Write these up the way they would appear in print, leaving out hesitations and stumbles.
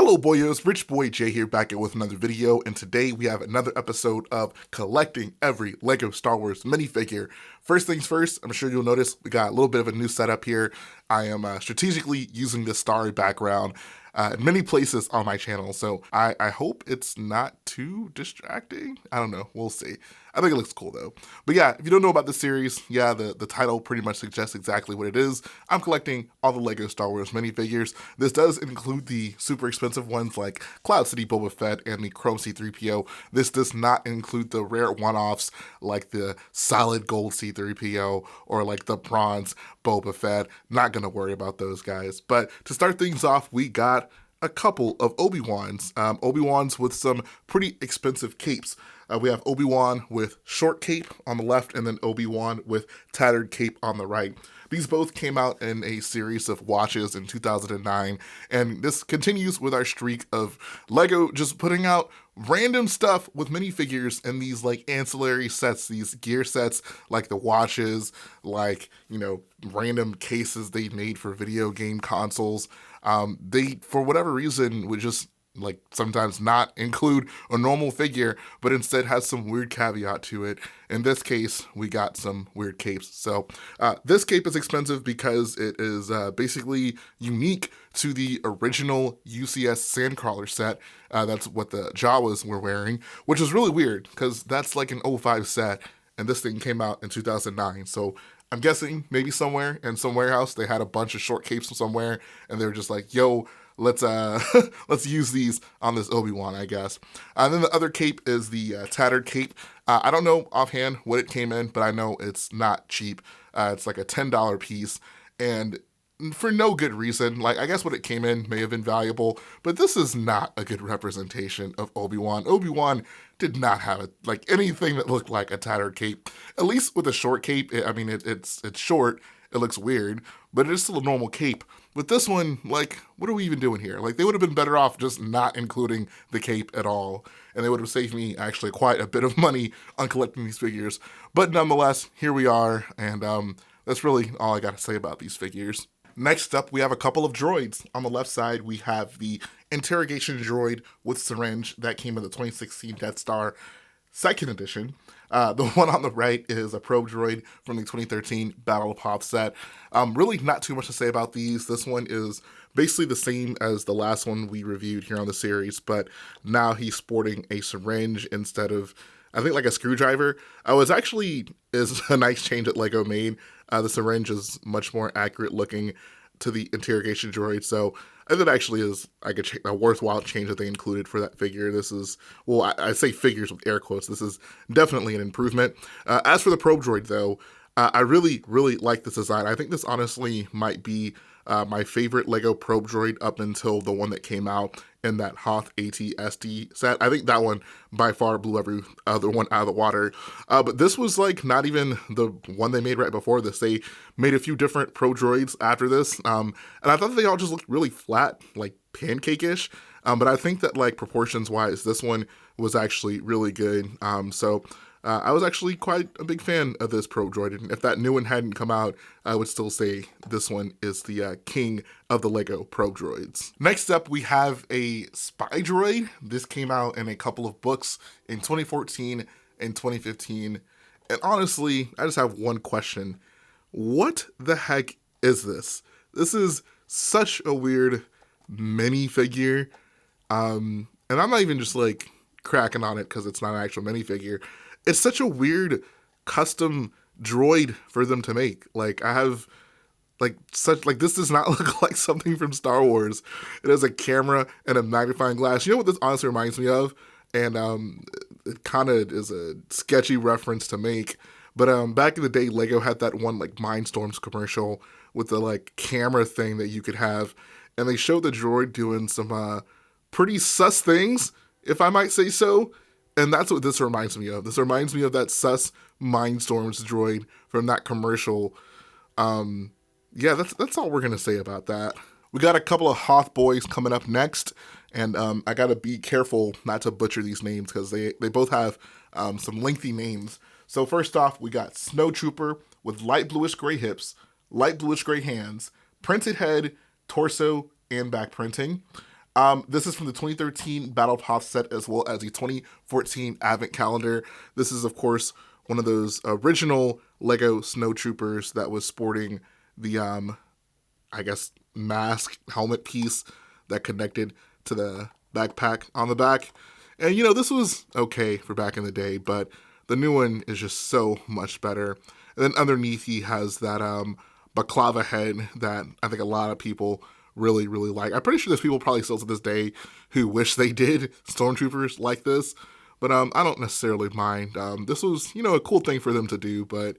Hello boyos, Rich Boy J here back with another video, and today we have another episode of collecting every LEGO Star Wars minifigure. First things first, I'm sure you'll notice we got a little bit of a new setup here. I am strategically using this starry background in many places on my channel, so I hope it's not too distracting. I don't know, we'll see. I think it looks cool though. But yeah, if you don't know about this series, yeah, the title pretty much suggests exactly what it is. I'm collecting all the LEGO Star Wars minifigures. This does include the super expensive ones like Cloud City Boba Fett and the Chrome C-3PO. This does not include the rare one-offs like the solid gold C-3PO or like the bronze Boba Fett. Not gonna worry about those guys. But to start things off, we got a couple of ObiWans. ObiWans with some pretty expensive capes. We have ObiWan with short cape on the left and then ObiWan with tattered cape on the right. These both came out in a series of watches in 2009, and this continues with our streak of LEGO just putting out random stuff with minifigures and these like ancillary sets, these gear sets, like the watches, like, you know, random cases they made for video game consoles. They, for whatever reason, would just like sometimes not include a normal figure, but instead has some weird caveat to it. In this case, we got some weird capes. So this cape is expensive because it is basically unique to the original UCS Sandcrawler set. That's what the Jawas were wearing, which is really weird because that's like an '05 set, and this thing came out in 2009. So I'm guessing maybe somewhere in some warehouse they had a bunch of short capes from somewhere, and they were just like, yo, let's use these on this Obi-Wan, I guess. And then the other cape is the tattered cape. I don't know offhand what it came in, but I know it's not cheap. It's like a $10 piece, and for no good reason. Like, I guess what it came in may have been valuable, but this is not a good representation of Obi-Wan. Obi-Wan did not have like anything that looked like a tattered cape. At least with a short cape, it's short. It looks weird, but it is still a normal cape. With this one, like, what are we even doing here? Like, they would have been better off just not including the cape at all, and they would have saved me actually quite a bit of money on collecting these figures. But nonetheless, here we are, and that's really all I got to say about these figures. Next up, we have a couple of droids. On the left side, we have the interrogation droid with syringe that came in the 2016 Death Star 2nd edition. The one on the right is a probe droid from the 2013 Battle of Hoth set. Really not too much to say about these. This one is basically the same as the last one we reviewed here on the series, but now he's sporting a syringe instead of, I think, like a screwdriver. Is a nice change that LEGO made. The syringe is much more accurate looking to the interrogation droid, so I think it actually is like a worthwhile change that they included for that figure. This is, well, I say figures with air quotes. This is definitely an improvement. As for the probe droid, though, I really, really like this design. I think this honestly might be my favorite LEGO probe droid up until the one that came out in that Hoth AT-ST set. I think that one by far blew every other one out of the water. But this was like not even the one they made right before this. They made a few different probe droids after this. And I thought they all just looked really flat, like pancake-ish. But I think that like proportions wise, this one was actually really good. I was actually quite a big fan of this probe droid, and if that new one hadn't come out, I would still say this one is the king of the LEGO probe droids. Next up, we have a spy droid. This came out in a couple of books in 2014 and 2015, and honestly, I just have one question. What the heck is this? This is such a weird minifigure, and I'm not even just like cracking on it because it's not an actual minifigure. It's such a weird custom droid for them to make. Like, I have this does not look like something from Star Wars. It has a camera and a magnifying glass. You know what this honestly reminds me of? And it kind of is a sketchy reference to make. But back in the day, LEGO had that one like Mindstorms commercial with the like camera thing that you could have. And they showed the droid doing some pretty sus things, if I might say so. And that's what this reminds me of. This reminds me of that sus Mindstorms droid from that commercial. Yeah, that's all we're going to say about that. We got a couple of Hoth boys coming up next. And I got to be careful not to butcher these names because they both have some lengthy names. So first off, we got Snowtrooper with light bluish gray hips, light bluish gray hands, printed head, torso, and back printing. This is from the 2013 Battle Path set as well as the 2014 Advent Calendar. This is, of course, one of those original Lego Snowtroopers that was sporting the, I guess, mask helmet piece that connected to the backpack on the back. And, you know, this was okay for back in the day, but the new one is just so much better. And then underneath, he has that baklava head that I think a lot of people really, really like. I'm pretty sure there's people probably still to this day who wish they did stormtroopers like this, but I don't necessarily mind. This was, you know, a cool thing for them to do, but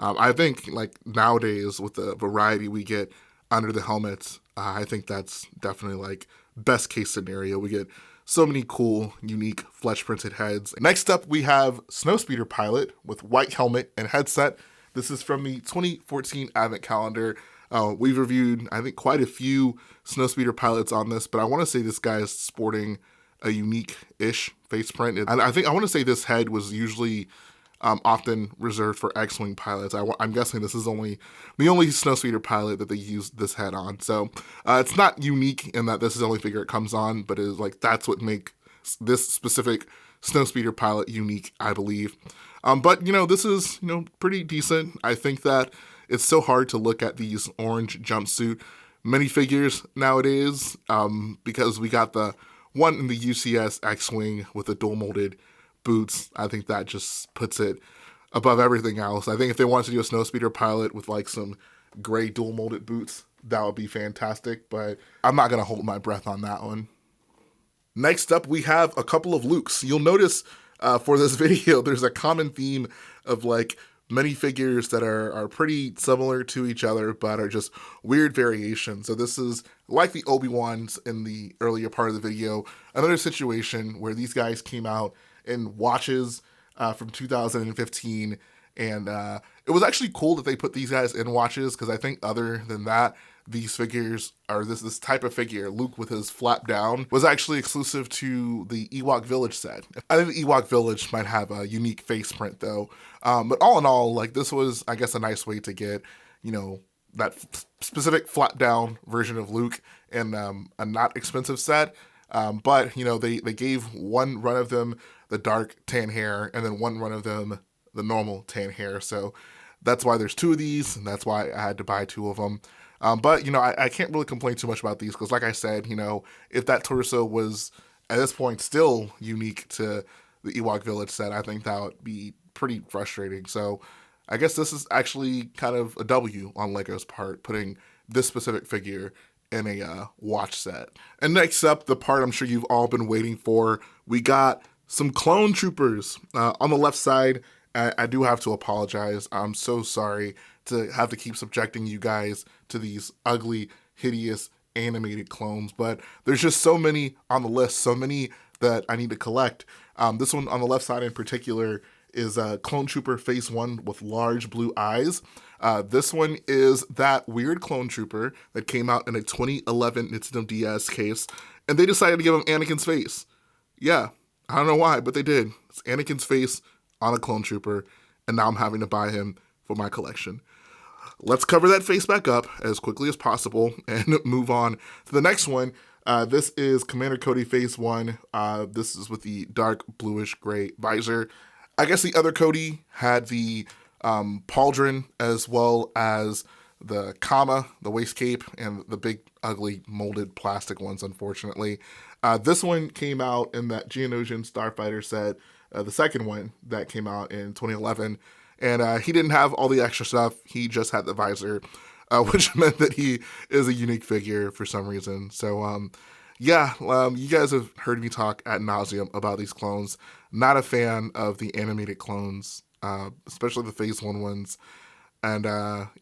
I think like nowadays with the variety we get under the helmets, I think that's definitely like best case scenario. We get so many cool, unique flesh printed heads. Next up, we have Snowspeeder Pilot with white helmet and headset. This is from the 2014 Advent Calendar. We've reviewed, I think, quite a few Snowspeeder Pilots on this, but I want to say this guy is sporting a unique-ish face print. And I want to say this head was usually often reserved for X-Wing pilots. I'm guessing this is the only Snowspeeder pilot that they used this head on. So it's not unique in that this is the only figure it comes on, but it is like that's what makes this specific Snowspeeder pilot unique, I believe. But, you know, this is, you know, pretty decent. I think that it's so hard to look at these orange jumpsuit minifigures nowadays because we got the one in the UCS X-Wing with the dual molded boots. I think that just puts it above everything else. I think if they wanted to do a Snowspeeder pilot with like some gray dual molded boots, that would be fantastic, but I'm not going to hold my breath on that one. Next up, we have a couple of Lukes. You'll notice for this video, there's a common theme of like minifigures that are pretty similar to each other, but are just weird variations. So this is like the ObiWans in the earlier part of the video, another situation where these guys came out in watches from 2015, and it was actually cool that they put these guys in watches, because I think other than that, these figures, or this type of figure, Luke with his flap down, was actually exclusive to the Ewok Village set. I think the Ewok Village might have a unique face print though. But all in all, like this was, I guess, a nice way to get, you know, that specific flap down version of Luke in a not expensive set. But, you know, they gave one run of them the dark tan hair and then one run of them the normal tan hair. So that's why there's two of these, and that's why I had to buy two of them. But, you know, I can't really complain too much about these because, like I said, you know, if that torso was, at this point, still unique to the Ewok Village set, I think that would be pretty frustrating. So I guess this is actually kind of a W on Lego's part, putting this specific figure in a watch set. And next up, the part I'm sure you've all been waiting for, we got some clone troopers. On the left side, I do have to apologize. I'm so sorry to have to keep subjecting you guys to these ugly, hideous, animated clones, but there's just so many on the list, so many that I need to collect. This one on the left side in particular is Clone Trooper Phase 1 with large blue eyes. This one is that weird Clone Trooper that came out in a 2011 Nintendo DS case, and they decided to give him Anakin's face. Yeah, I don't know why, but they did. It's Anakin's face on a Clone Trooper, and now I'm having to buy him for my collection. Let's cover that face back up as quickly as possible and move on to the next one. This is Commander Cody Phase 1. This is with the dark bluish gray visor. I guess the other Cody had the pauldron as well as the comma, the waist cape, and the big ugly molded plastic ones, unfortunately. This one came out in that Geonosian Starfighter set, the second one that came out in 2011. And he didn't have all the extra stuff. He just had the visor, which meant that he is a unique figure for some reason. So, yeah, you guys have heard me talk ad nauseum about these clones. Not a fan of the animated clones, especially the Phase 1 ones. And,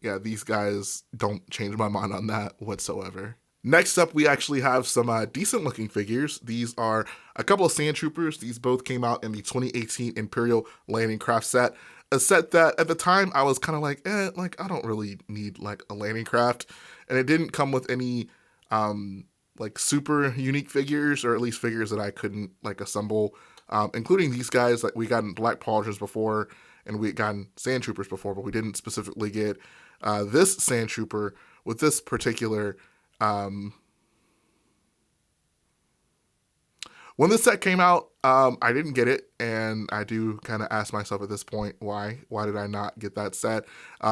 yeah, these guys don't change my mind on that whatsoever. Next up, we actually have some decent-looking figures. These are a couple of Sand Troopers. These both came out in the 2018 Imperial Landing Craft set. A set that at the time I was kind of like, like I don't really need like a landing craft, and it didn't come with any like super unique figures, or at least figures that I couldn't like assemble, including these guys. Like we gotten Black Polishers before, and we had gotten Sand Troopers before, but we didn't specifically get this Sand Trooper with this particular When this set came out, I didn't get it, and I do kind of ask myself at this point, why? Why did I not get that set?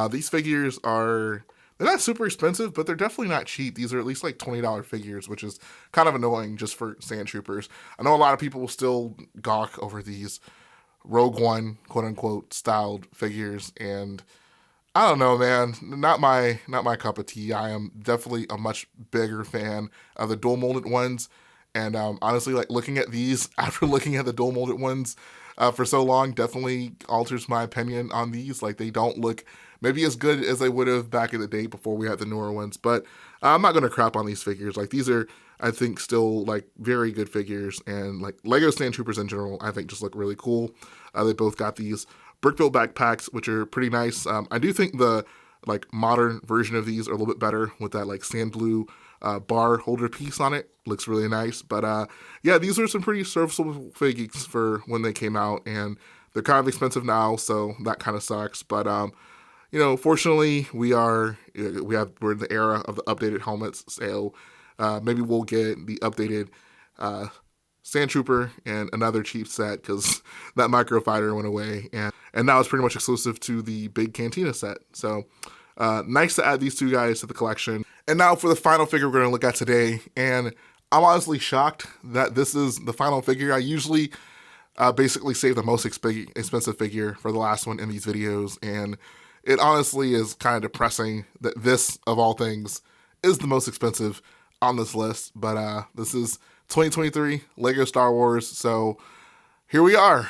These figures they're not super expensive, but they're definitely not cheap. These are at least like $20 figures, which is kind of annoying just for Sand Troopers. I know a lot of people will still gawk over these Rogue One, quote unquote, styled figures, and I don't know, man. Not my cup of tea. I am definitely a much bigger fan of the dual molded ones. And honestly, like looking at these after looking at the dual molded ones for so long definitely alters my opinion on these. Like they don't look maybe as good as they would have back in the day before we had the newer ones. But I'm not going to crap on these figures. Like these are, I think, still like very good figures. And like Lego Sand Troopers in general, I think just look really cool. They both got these brick built backpacks, which are pretty nice. I do think the like modern version of these are a little bit better with that like sand blue bar holder piece on it. Looks really nice. But yeah, these are some pretty serviceable figures for when they came out, and they're kind of expensive now, so that kind of sucks. But you know, fortunately, we're in the era of the updated helmets, so maybe we'll get the updated Sand Trooper and another cheap set because that Microfighter went away, and now it's pretty much exclusive to the big Cantina set. So nice to add these two guys to the collection. And now for the final figure we're going to look at today, and I'm honestly shocked that this is the final figure. I usually basically save the most expensive figure for the last one in these videos, and it honestly is kind of depressing that this, of all things, is the most expensive on this list. But this is 2023 Lego Star Wars, so here we are.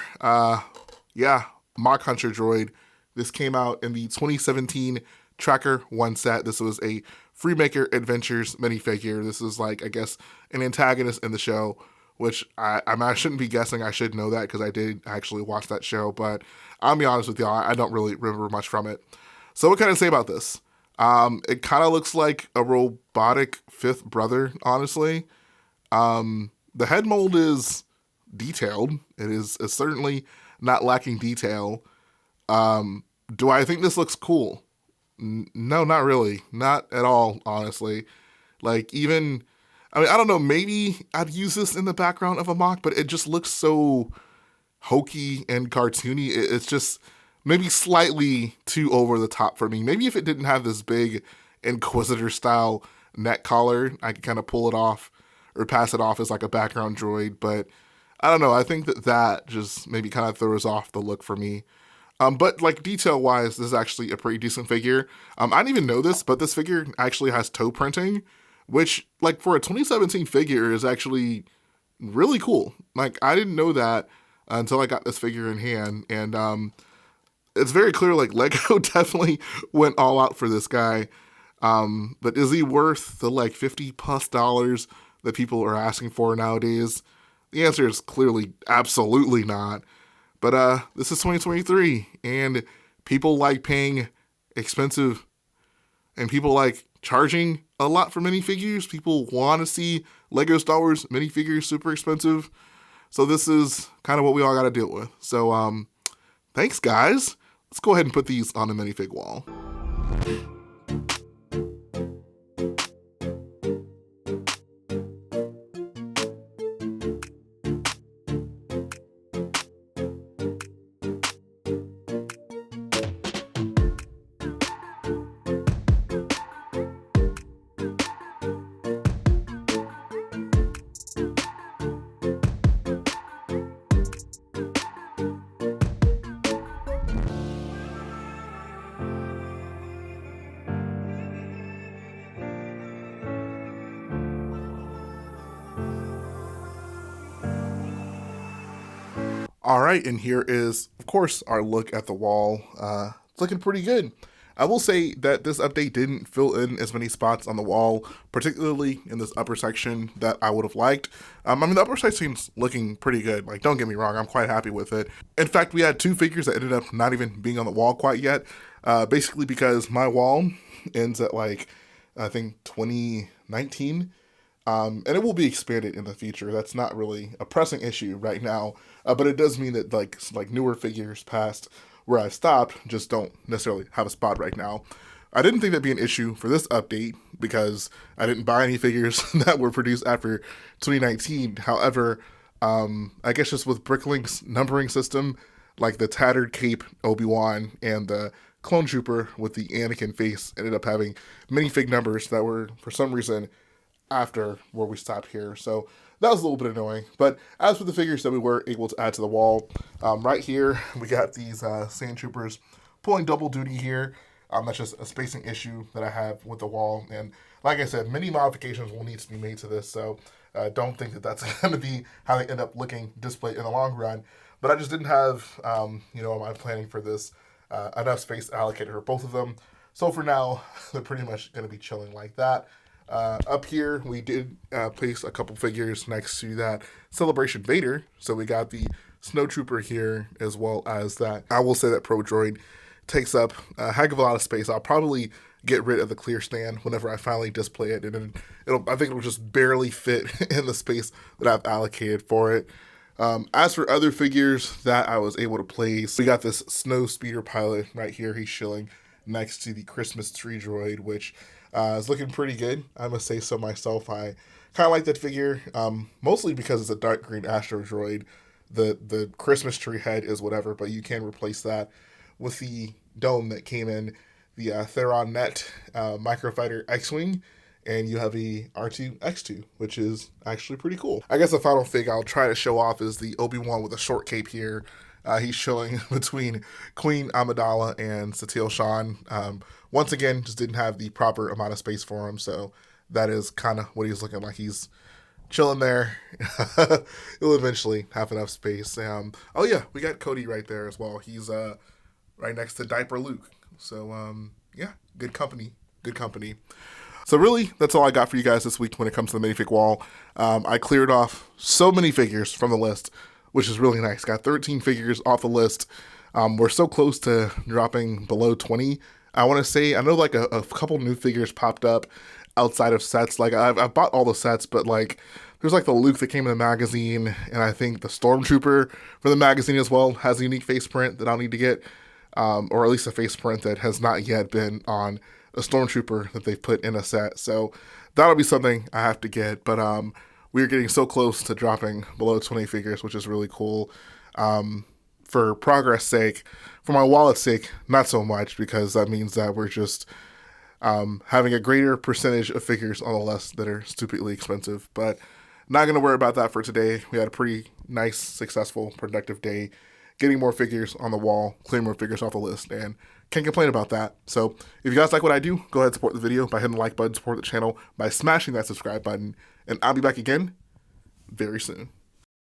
Yeah, Mock Hunter Droid. This came out in the 2017 Tracker 1 set. This was a Freemaker Adventures minifigure. This is like, I guess, an antagonist in the show, which I shouldn't be guessing. I should know that because I did actually watch that show, but I'll be honest with y'all, I don't really remember much from it. So what can I say about this? It kind of looks like a robotic fifth brother, honestly. The head mold is detailed. It's certainly not lacking detail. Do I think this looks cool? No, not really. Not at all, honestly. Like even, I mean, I don't know, maybe I'd use this in the background of a mock, but it just looks so hokey and cartoony. It's just maybe slightly too over the top for me. Maybe if it didn't have this big Inquisitor style neck collar, I could kind of pull it off or pass it off as like a background droid. But I don't know. I think that just maybe kind of throws off the look for me. But like detail wise, this is actually a pretty decent figure. I didn't even know this, but this figure actually has toe printing, which like for a 2017 figure is actually really cool. Like I didn't know that until I got this figure in hand. And it's very clear like Lego definitely went all out for this guy. But is he worth the like $50+ that people are asking for nowadays? The answer is clearly absolutely not. But this is 2023, and people like paying expensive, and people like charging a lot for minifigures. People want to see Lego Star Wars minifigures super expensive. So this is kind of what we all got to deal with. So thanks, guys. Let's go ahead and put these on the minifig wall. All right, and here is, of course, our look at the wall. It's looking pretty good. I will say that this update didn't fill in as many spots on the wall, particularly in this upper section that I would have liked. I mean, the upper section's looking pretty good. Like, don't get me wrong, I'm quite happy with it. In fact, we had two figures that ended up not even being on the wall quite yet, basically because my wall ends at, like, I think 2019. And it will be expanded in the future. That's not really a pressing issue right now, but it does mean that like newer figures past where I stopped just don't necessarily have a spot right now. I didn't think that'd be an issue for this update because I didn't buy any figures that were produced after 2019. However, I guess just with Bricklink's numbering system, like the tattered cape Obi-Wan and the clone trooper with the Anakin face ended up having minifig numbers that were, for some reason, after where we stopped here. So that was a little bit annoying. But as for the figures that we were able to add to the wall, right here, we got these sand troopers pulling double duty here. That's just a spacing issue that I have with the wall. And like I said, many modifications will need to be made to this. So don't think that that's going to be how they end up looking displayed in the long run. But I just didn't have, my planning for this, enough space allocated for both of them. So for now, they're pretty much going to be chilling like that. Up here, we did place a couple figures next to that Celebration Vader. So we got the Snow Trooper here, as well as that. I will say that Pro Droid takes up a heck of a lot of space. I'll probably get rid of the clear stand whenever I finally display it, and then I think it'll just barely fit in the space that I've allocated for it. As for other figures that I was able to place, we got this Snow Speeder Pilot right here. He's chilling next to the Christmas Tree Droid, which is looking pretty good. I must say so myself. I kind of like that figure, mostly because it's a dark green Astro Droid. The Christmas tree head is whatever, but you can replace that with the dome that came in the Theron Net Microfighter X-Wing, and you have a R2-X2, which is actually pretty cool. I guess the final fig I'll try to show off is the Obi-Wan with a short cape here. He's showing between Queen Amidala and Satele Shan. Once again, just didn't have the proper amount of space for him, so that is kind of what he's looking like. He's chilling there. He'll eventually have enough space. Oh yeah, we got Cody right there as well. He's right next to Diaper Luke. So yeah, good company. Good company. So really, that's all I got for you guys this week when it comes to the minifig wall. I cleared off so many figures from the list, which is really nice. Got 13 figures off the list. We're so close to dropping below 20. I want to say, I know like a couple new figures popped up outside of sets. Like I've bought all the sets, but like there's like the Luke that came in the magazine, and I think the Stormtrooper from the magazine as well has a unique face print that I'll need to get, or at least a face print that has not yet been on a Stormtrooper that they've put in a set. So that'll be something I have to get. But we're getting so close to dropping below 20 figures, which is really cool. For progress sake, for my wallet's sake, not so much, because that means that we're just having a greater percentage of figures on the list that are stupidly expensive. But not going to worry about that for today. We had a pretty nice, successful, productive day, getting more figures on the wall, clearing more figures off the list, and can't complain about that. So if you guys like what I do, go ahead and support the video by hitting the like button, support the channel by smashing that subscribe button, and I'll be back again very soon.